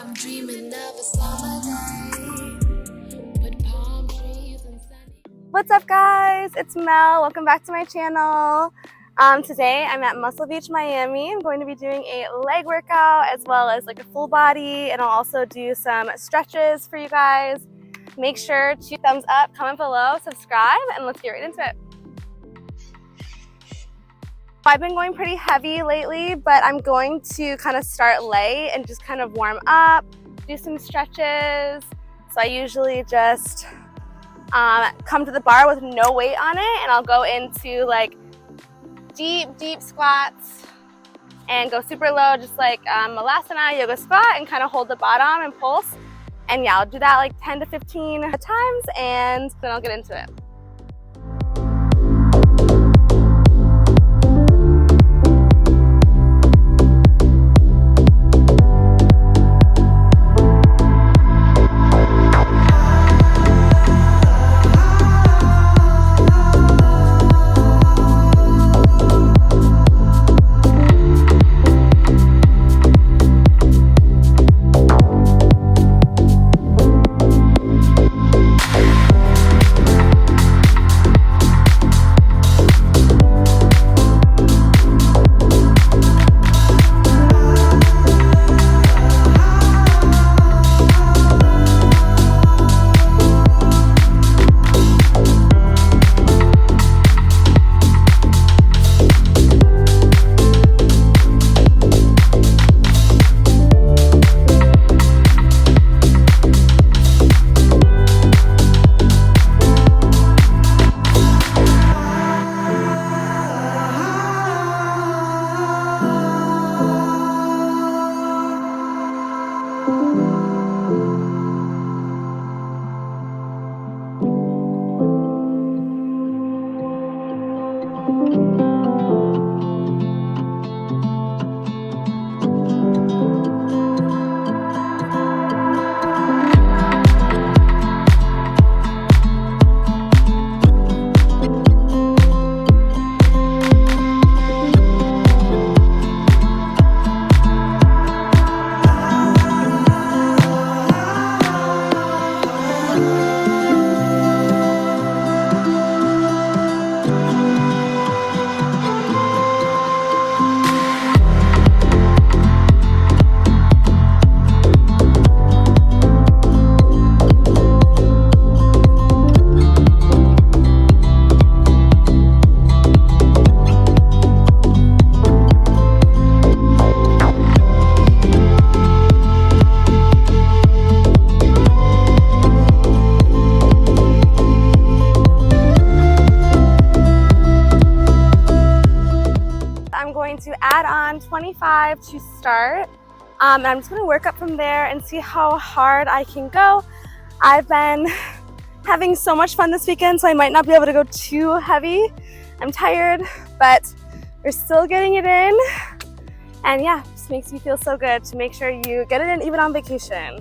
I'm dreaming of a summer day with palm trees and sunny. What's up, guys? It's Mel. Welcome back to my channel. Today I'm at Muscle Beach, Miami. I'm going to be doing a leg workout as well as like a full body, and I'll also do some stretches for you guys. Make sure to thumbs up, comment below, subscribe, and let's get right into it. I've been going pretty heavy lately, but I'm going to kind of start light and just kind of warm up, do some stretches. So I usually just come to the bar with no weight on it, and I'll go into like deep squats and go super low, just like Malasana yoga squat, and kind of hold the bottom and pulse. And yeah, I'll do that like 10 to 15 times, and then I'll get into it. To add on 25 to start, and I'm just going to work up from there and see how hard I can go. I've been having so much fun this weekend, so I might not be able to go too heavy. I'm tired, but we're still getting it in, and yeah, it just makes me feel so good to make sure you get it in even on vacation.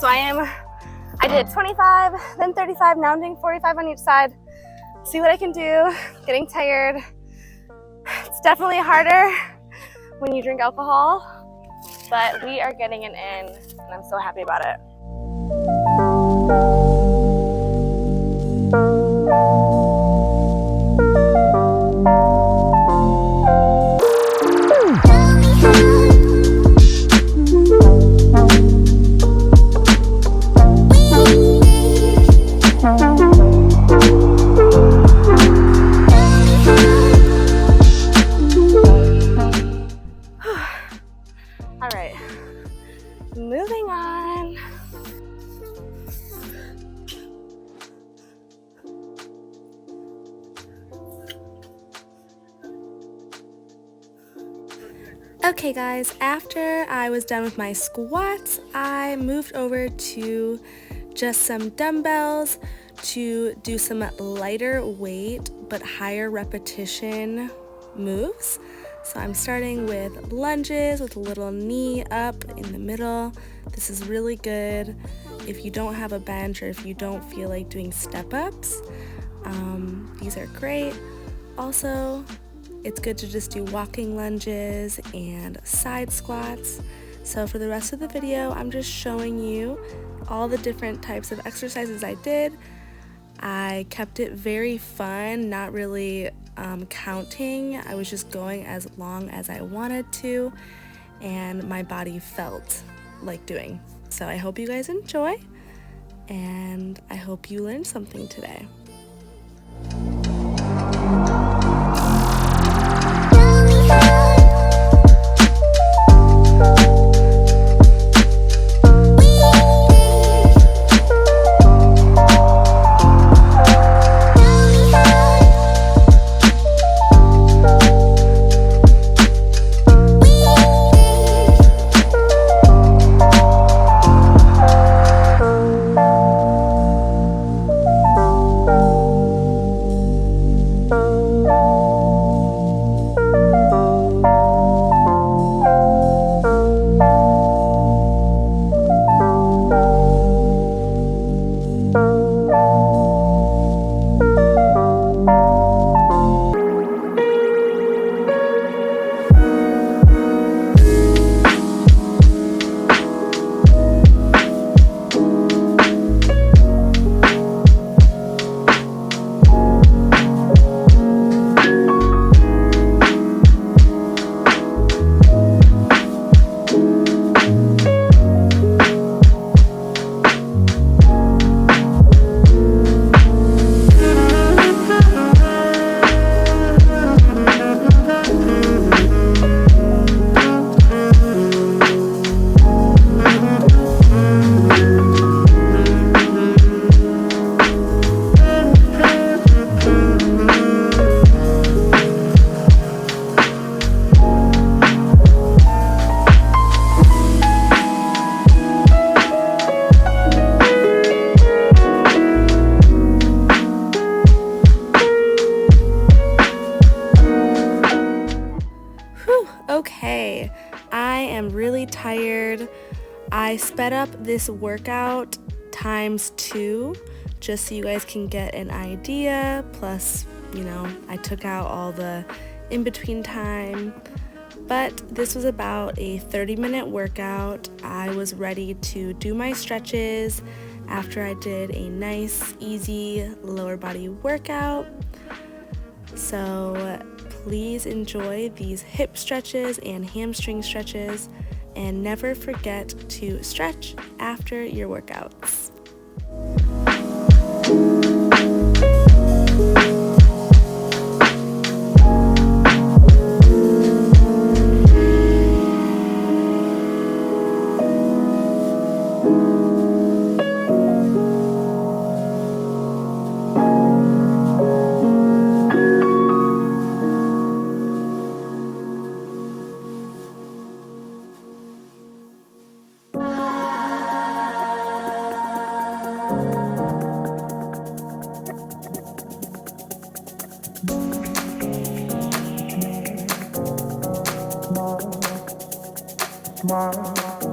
So I did 25, then 35, now I'm doing 45 on each side. See what I can do, getting tired. It's definitely harder when you drink alcohol, but we are getting it in, and I'm so happy about it. All right, moving on. Okay guys, after I was done with my squats, I moved over to just some dumbbells to do some lighter weight but higher repetition moves. So I'm starting with lunges with a little knee up in the middle. This is really good if you don't have a bench or if you don't feel like doing step-ups. These are great. Also, it's good to just do walking lunges and side squats. So for the rest of the video, I'm just showing you all the different types of exercises I did. I kept it very fun, not really counting. I was just going as long as I wanted to, and my body felt like doing. So I hope you guys enjoy, and I hope you learned something today. Okay, I am really tired. I sped up this workout ×2 just so you guys can get an idea. Plus, you know, I took out all the in-between time. But this was about a 30-minute workout. I was ready to do my stretches after I did a nice, easy lower body workout. So please enjoy these hip stretches and hamstring stretches, and never forget to stretch after your workouts. Smile.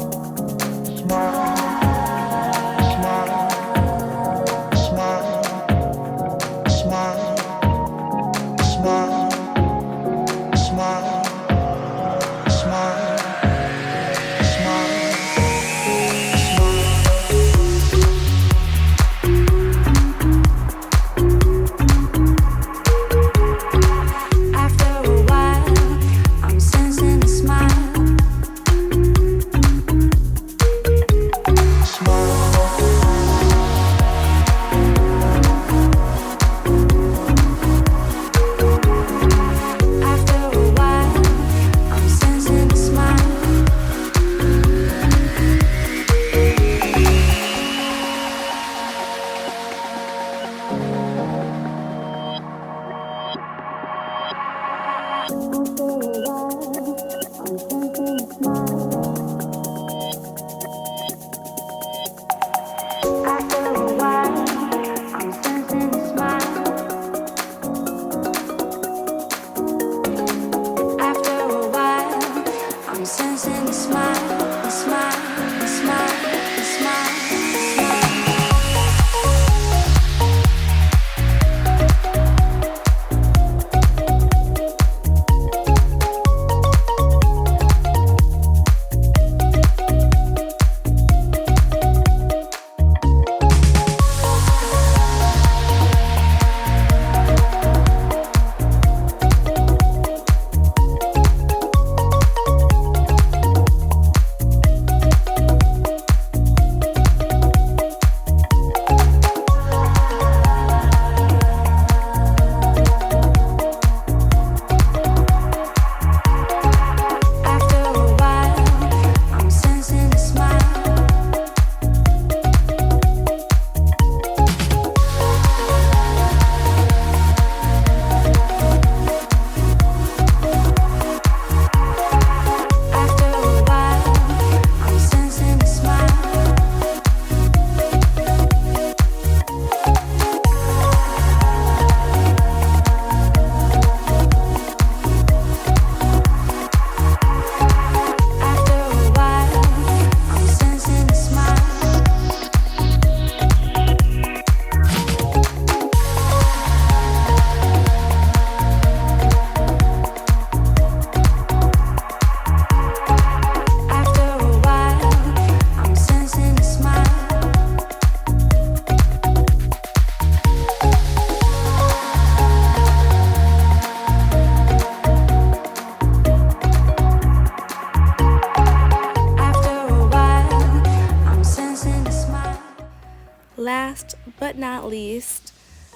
Last but not least,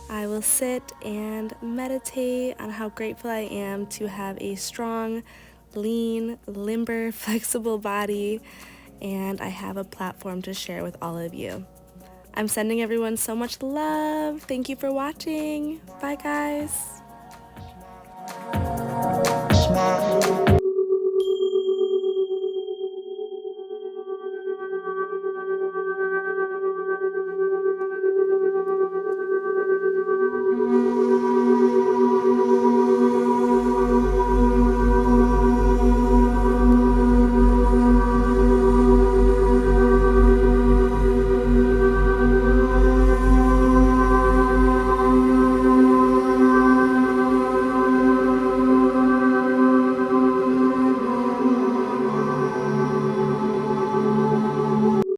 I will sit and meditate on how grateful I am to have a strong, lean, limber, flexible body, and I have a platform to share with all of you. I'm sending everyone so much love. Thank you for watching. Bye, guys. Smile.